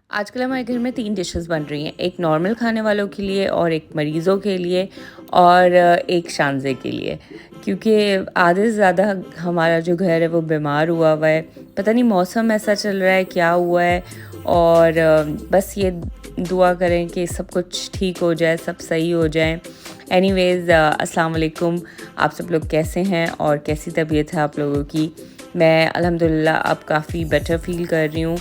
आजकल हमारे घर में 3 डिशेस बन रही हैं, एक नॉर्मल खाने वालों के लिए और एक मरीज़ों के लिए और एक शानज़े के लिए। क्योंकि आधे से ज़्यादा हमारा जो घर है वो बीमार हुआ है। पता नहीं मौसम ऐसा चल रहा है, क्या हुआ है और बस ये दुआ करें कि सब कुछ ठीक हो जाए, सब सही हो जाए। एनीवेज़ अस्सलाम वालेकुम, आप सब लोग कैसे हैं और कैसी तबीयत है आप लोगों की? मैं अल्हम्दुलिल्लाह अब काफ़ी बेटर फ़ील कर रही हूँ,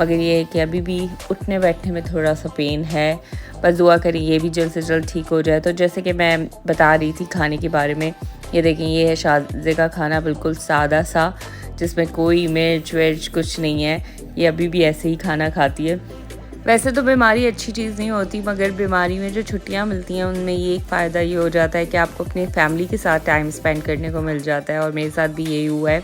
मगर ये है कि अभी भी उठने बैठने में थोड़ा-सा पेन है। बस दुआ करें ये भी जल्द से जल्द ठीक हो जाए। तो जैसे कि मैं बता रही थी खाने के बारे में, ये देखें ये है शाज़े का खाना बिल्कुल सादा-सा, जिसमें कोई मिर्च-विर्च कुछ नहीं है। ये अभी भी ऐसे ही खाना खाती है। वैसे तो बीमारी अच्छी चीज़ नहीं होती, मगर बीमारी में जो छुट्टियाँ मिलती हैं उनमें ये एक फ़ायदा ये हो जाता है कि आपको अपनी फैमिली के साथ टाइम स्पेंड करने को मिल जाता है। और मेरे साथ भी यही हुआ है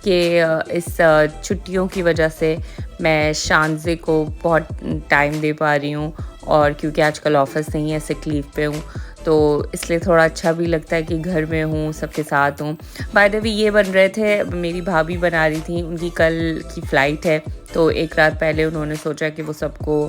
कि इस छुट्टियों की वजह से मैं शानज़े को बहुत टाइम दे पा रही हूँ। और क्योंकि आजकल ऑफ़िस नहीं है, सिक लीव पे हूँ, तो इसलिए थोड़ा अच्छा भी लगता है कि घर में हूँ, सबके साथ हूँ। बाय द वे ये बन रहे थे, मेरी भाभी बना रही थी, उनकी कल की फ़्लाइट है, तो एक रात पहले उन्होंने सोचा कि वो सबको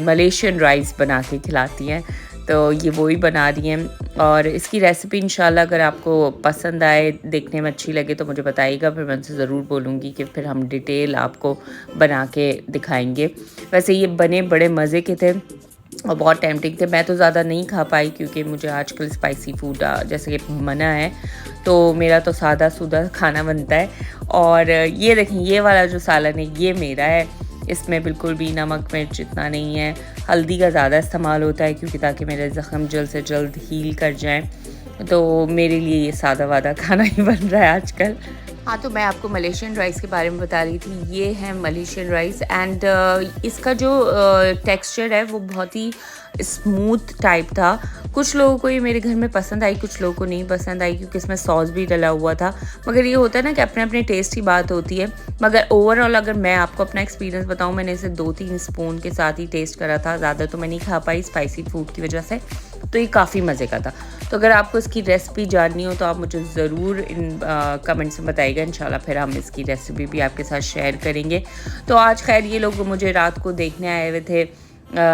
मलेशियन राइस बना के खिलाती हैं, तो ये वो ही बना रही हैं। और इसकी रेसिपी इंशाल्लाह अगर आपको पसंद आए, देखने में अच्छी लगे तो मुझे बताइएगा, फिर मैं उनसे ज़रूर बोलूँगी कि फिर हम डिटेल आपको बना के दिखाएँगे। वैसे ये बने बड़े मज़े के थे और बहुत टेम्प्टिंग थे। मैं तो ज़्यादा नहीं खा पाई क्योंकि मुझे आजकल स्पाइसी फूड जैसे कि मना है, तो मेरा तो सादा-सूदा खाना बनता है। और ये देखें ये वाला जो सालन है ये मेरा है, इसमें बिल्कुल भी नमक मिर्च इतना नहीं है। हल्दी का ज़्यादा इस्तेमाल होता है क्योंकि ताकि मेरे ज़ख्म जल्द से जल्द हील कर जाएँ। तो मेरे लिए ये सादा-वादा खाना ही बन रहा है आजकल। हाँ, तो मैं आपको मलेशियन राइस के बारे में बता रही थी। ये है मलेशियन राइस एंड इसका जो टेक्सचर है वो बहुत ही स्मूथ टाइप था। कुछ लोगों को ये मेरे घर में पसंद आई, कुछ लोगों को नहीं पसंद आई क्योंकि इसमें सॉस भी डला हुआ था। मगर ये होता है ना कि अपने-अपने टेस्ट की बात होती है। मगर ओवरऑल अगर मैं आपको अपना एक्सपीरियंस बताऊँ, मैंने इसे 2-3 स्पून के साथ ही टेस्ट करा था। ज़्यादा तो मैं नहीं खा पाई स्पाइसी फूड की वजह से। तो ये काफ़ी मज़े का था। तो अगर आपको इसकी रेसिपी जाननी हो तो आप मुझे ज़रूर इन कमेंट्स में बताइएगा। इंशाल्लाह फिर हम इसकी रेसिपी भी आपके साथ शेयर करेंगे। तो आज खैर ये लोग मुझे रात को देखने आए हुए थे,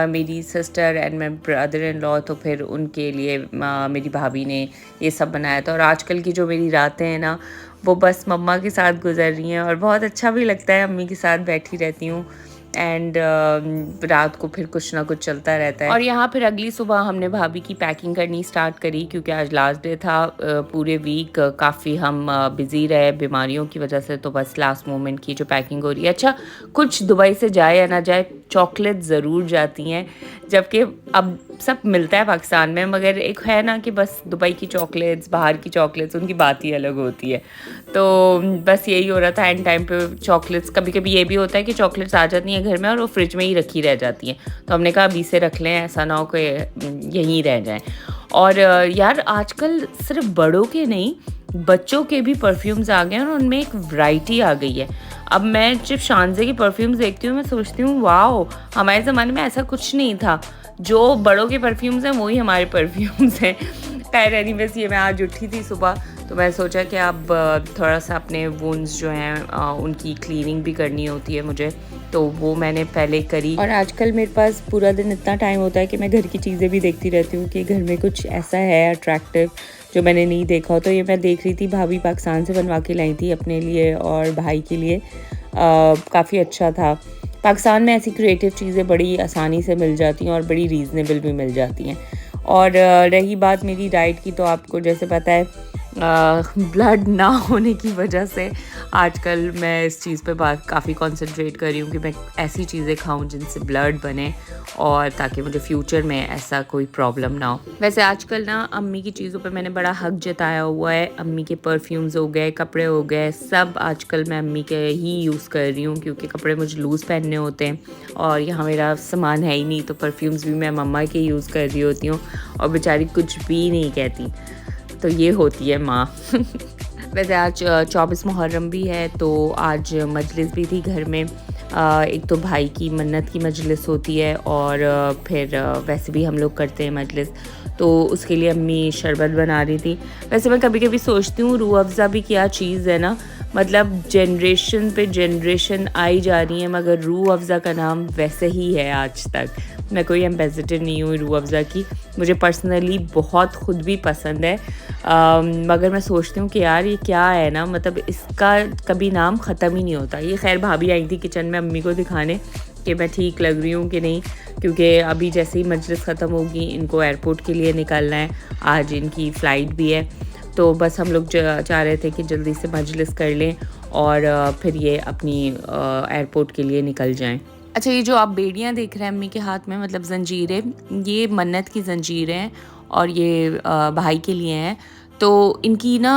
मेरी sister and my brother in law, तो फिर उनके लिए मेरी भाभी ने ये सब बनाया था। और आजकल की जो मेरी रातें हैं ना, वो बस मम्मा के साथ गुजर रही हैं और बहुत अच्छा भी लगता है। अम्मी के साथ बैठी रहती हूँ एंड रात को फिर कुछ ना कुछ चलता रहता है। और यहाँ फिर अगली सुबह हमने भाभी की पैकिंग करनी स्टार्ट करी क्योंकि आज लास्ट डे था। पूरे वीक काफ़ी हम बिज़ी रहे बीमारियों की वजह से, तो बस लास्ट मोमेंट की जो पैकिंग हो रही है। अच्छा, कुछ दुबई से जाए या ना जाए, चॉकलेट ज़रूर जाती हैं, जबकि अब सब मिलता है पाकिस्तान में, मगर एक है ना कि बस दुबई की चॉकलेट्स, बाहर की चॉकलेट्स, उनकी बात ही अलग होती है। तो बस यही हो रहा था एंड टाइम पे चॉकलेट्स। कभी-कभी ये भी होता है कि चॉकलेट्स आ जाती हैं घर में और वो फ्रिज में ही रखी रह जाती हैं, तो हमने कहा अभी से रख लें, ऐसा ना हो कि यहीं रह जाएँ। और यार आजकल सिर्फ बड़ों के नहीं, बच्चों के भी परफ्यूम्स आ गए हैं और उनमें एक वैरायटी आ गई है। अब मैं जब शानज़े के परफ्यूम्स देखती हूँ, मैं सोचती हूँ वाओ! हमारे ज़माने में ऐसा कुछ नहीं था। जो बड़ों के परफ्यूम्स हैं वही हमारे परफ्यूम्स हैं। खैर एनीवेज़ ये मैं आज उठी थी सुबह, तो मैं सोचा कि अब थोड़ा-सा अपने वुंड्स जो हैं उनकी क्लीनिंग भी करनी होती है मुझे, तो वो मैंने पहले करी। और आजकल मेरे पास पूरा दिन इतना टाइम होता है कि मैं घर की चीज़ें भी देखती रहती हूँ कि घर में कुछ ऐसा है अट्रैक्टिव जो मैंने नहीं देखा हो। तो ये मैं देख रही थी, भाभी पाकिस्तान से बनवा के लाई थी अपने लिए और भाई के लिए। काफ़ी अच्छा था। पाकिस्तान में ऐसी क्रिएटिव चीज़ें बड़ी आसानी से मिल जाती हैं और बड़ी रीज़नेबल भी मिल जाती हैं। और रही बात मेरी डाइट की, तो आपको जैसे पता है ब्लड ना होने की वजह से आजकल मैं इस चीज़ पे काफ़ी कंसंट्रेट कर रही हूँ कि मैं ऐसी चीज़ें खाऊं जिनसे ब्लड बने और ताकि मुझे फ्यूचर में ऐसा कोई प्रॉब्लम ना हो। वैसे आजकल ना अम्मी की चीज़ों पे मैंने बड़ा हक जताया हुआ है। अम्मी के परफ्यूम्स हो गए, कपड़े हो गए, सब आजकल मैं अम्मी के ही यूज़ कर रही हूँ क्योंकि कपड़े मुझे लूज़ पहनने होते हैं और यहाँ मेरा सामान है ही नहीं, तो परफ्यूम्स भी मैं मम्मा के यूज़ कर रही होती हूँ और बेचारी कुछ भी नहीं कहती। तो ये होती है माँ। वैसे आज 24 मुहर्रम भी है, तो आज मजलिस भी थी घर में। एक तो भाई की मन्नत की मजलिस होती है और फिर वैसे भी हम लोग करते हैं मजलिस, तो उसके लिए अम्मी शरबत बना रही थी। वैसे मैं कभी कभी सोचती हूँ रूह अफ़ज़ा भी क्या चीज़ है ना, मतलब जनरेशन पे जनरेशन आई जा रही है, मगर रूह अफ़ज़ा का नाम वैसे ही है आज तक। मैं कोई एम्बेसडर नहीं हूँ रूह अफ़ज़ा की, मुझे पर्सनली बहुत ख़ुद भी पसंद है, मगर मैं सोचती हूँ कि यार ये क्या है ना, मतलब इसका कभी नाम ख़त्म ही नहीं होता। ये खैर भाभी आई थी किचन में अम्मी को दिखाने कि मैं ठीक लग रही हूँ कि नहीं, क्योंकि अभी जैसे ही मजलिस ख़त्म होगी इनको एयरपोर्ट के लिए निकलना है, आज इनकी फ़्लाइट भी है, तो बस हम लोग चाह रहे थे कि जल्दी से मजलिस कर लें और फिर ये अपनी एयरपोर्ट के लिए निकल जाएं। अच्छा, ये जो आप बेड़ियाँ देख रहे हैं अम्मी के हाथ में, मतलब ज़ंजीरें, ये मन्नत की ज़ंजीरें हैं और ये भाई के लिए हैं। तो इनकी ना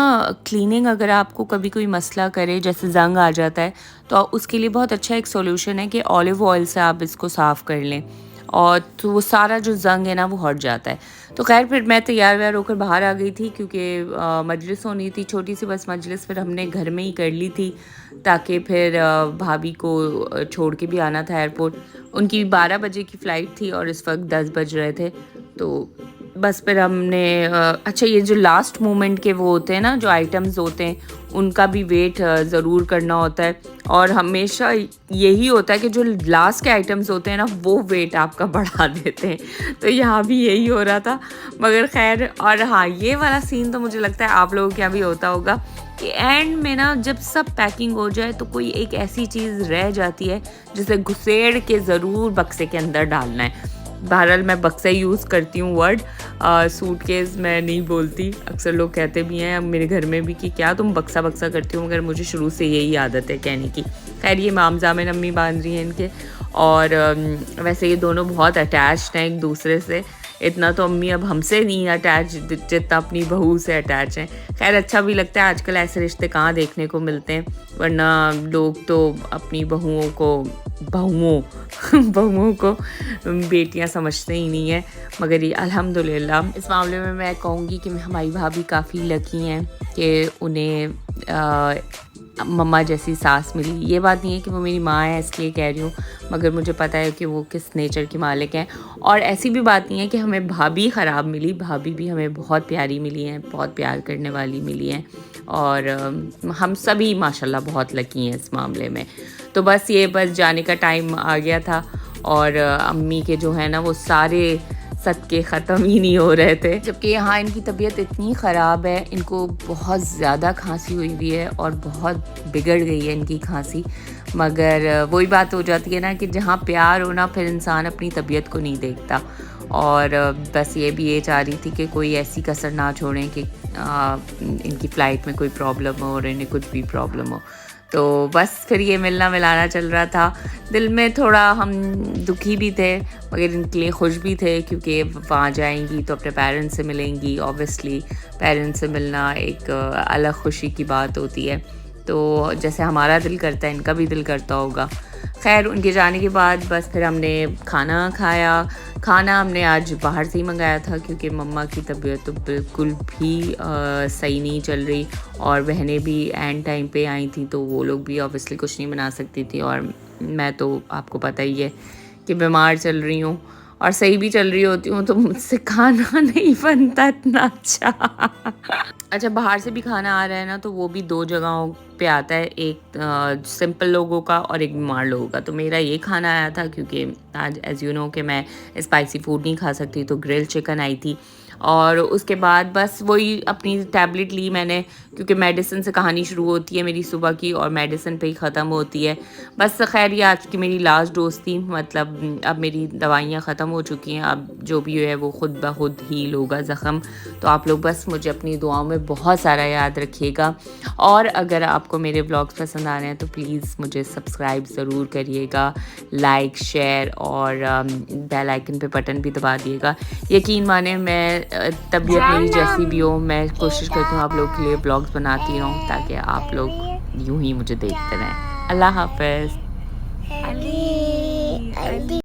क्लीनिंग अगर आपको कभी कोई मसला करे, जैसे ज़ंग आ जाता है, तो उसके लिए बहुत अच्छा एक सॉल्यूशन है कि ऑलिव ऑयल से आप इसको साफ़ कर लें और तो वो सारा जो ज़ंग है ना वो हट जाता है। तो खैर फिर मैं तैयार व्यार होकर बाहर आ गई थी, क्योंकि मजलिस होनी थी, छोटी सी बस मजलिस, फिर हमने घर में ही कर ली थी ताकि फिर भाभी को छोड़ के भी आना था एयरपोर्ट। उनकी 12 बजे की फ़्लाइट थी और इस वक्त 10 बज रहे थे, तो बस फिर हमने अच्छा, ये जो लास्ट मोमेंट के वो होते हैं ना, जो आइटम्स होते हैं, उनका भी वेट ज़रूर करना होता है और हमेशा यही होता है कि जो लास्ट के आइटम्स होते हैं ना वो वेट आपका बढ़ा देते हैं, तो यहाँ भी यही हो रहा था, मगर खैर। और हाँ, ये वाला सीन तो मुझे लगता है आप लोगों के यहाँ भी होता होगा कि एंड में ना जब सब पैकिंग हो जाए तो कोई एक ऐसी चीज़ रह जाती है जिसे घुसेड़ के ज़रूर बक्से के अंदर डालना है। बहरहाल मैं बक्सा यूज़ करती हूँ वर्ड, सूटकेस मैं नहीं बोलती। अक्सर लोग कहते भी हैं मेरे घर में भी कि क्या तुम बक्सा बक्सा करती हो, मगर मुझे शुरू से यही आदत है कहने की। खैर ये मामजाम अम्मी बांध रही हैं इनके, और वैसे ये दोनों बहुत अटैच्ड हैं एक दूसरे से। इतना तो अम्मी अब हमसे नहीं अटैच जितना अपनी बहू से अटैच हैं। खैर अच्छा भी लगता है, आजकल ऐसे रिश्ते कहाँ देखने को मिलते हैं, वरना लोग तो अपनी बहुओं को बेटियां समझते ही नहीं है। मगर ये अल्हम्दुलिल्लाह इस मामले में मैं कहूँगी कि हमारी भाभी काफ़ी लकी हैं कि उन्हें मम्मा जैसी सास मिली। ये बात नहीं है कि वो मेरी माँ है इसलिए कह रही हूँ, मगर मुझे पता है कि वो किस नेचर की मालिक हैं। और ऐसी भी बात नहीं है कि हमें भाभी ख़राब मिली, भाभी भी हमें बहुत प्यारी मिली हैं, बहुत प्यार करने वाली मिली हैं, और हम सभी माशाल्लाह बहुत लकी हैं इस मामले में। तो बस जाने का टाइम आ गया था और अम्मी के जो है ना वो सारे सदके ख़त्म ही नहीं हो रहे थे, जबकि यहाँ इनकी तबीयत इतनी ख़राब है, इनको बहुत ज़्यादा खांसी हुई हुई है और बहुत बिगड़ गई है इनकी खांसी। मगर वही बात हो जाती है ना कि जहाँ प्यार हो ना, फिर इंसान अपनी तबीयत को नहीं देखता। और बस ये चाह रही थी कि कोई ऐसी कसर ना छोड़ें कि इनकी फ़्लाइट में कोई प्रॉब्लम हो और इन्हें कुछ भी प्रॉब्लम हो। तो बस फिर ये मिलना मिलाना चल रहा था। दिल में थोड़ा हम दुखी भी थे, मगर इनके लिए खुश भी थे, क्योंकि वहाँ जाएंगी तो अपने पेरेंट्स से मिलेंगी। ऑब्वियसली पेरेंट्स से मिलना एक अलग खुशी की बात होती है, तो जैसे हमारा दिल करता है इनका भी दिल करता होगा। खैर उनके जाने के बाद बस फिर हमने खाना खाया। खाना हमने आज बाहर से ही मंगाया था, क्योंकि मम्मा की तबीयत तो बिल्कुल भी सही नहीं चल रही, और बहनें भी एंड टाइम पे आई थी, तो वो लोग भी ऑब्वियसली कुछ नहीं बना सकती थी, और मैं तो आपको पता ही है कि बीमार चल रही हूँ, और सही भी चल रही होती हूँ तो मुझसे खाना नहीं बनता इतना अच्छा बाहर से भी खाना आ रहा है ना, तो वो भी 2 जगहों पे आता है, एक सिंपल लोगों का और एक बीमार लोगों का। तो मेरा ये खाना आया था, क्योंकि आज एज़ यू नो कि मैं स्पाइसी फूड नहीं खा सकती, तो ग्रिल चिकन आई थी। और उसके बाद बस वही अपनी टैबलेट ली मैंने, क्योंकि मेडिसिन से कहानी शुरू होती है मेरी सुबह की, और मेडिसिन पे ही ख़त्म होती है। बस खैर ये आज की मेरी लास्ट डोज थी, मतलब अब मेरी दवाइयाँ ख़त्म हो चुकी हैं, अब जो भी है वो खुद ब खुद हील होगा ज़ख़म। तो आप लोग बस मुझे अपनी दुआओं में बहुत सारा याद रखिएगा, और अगर आपको मेरे व्लॉग्स पसंद आ रहे हैं तो प्लीज़ मुझे सब्सक्राइब ज़रूर करिएगा, लाइक शेयर और बेल आइकन पे बटन भी दबा दिएगा। यकीन माने मैं तबीयत मेरी जैसी भी हो, मैं कोशिश करती हूँ आप लोग के लिए ब्लॉग्स बनाती रहूँ, ताकि आप लोग यूं ही मुझे देखते रहें। अल्लाह हाफ़िज़।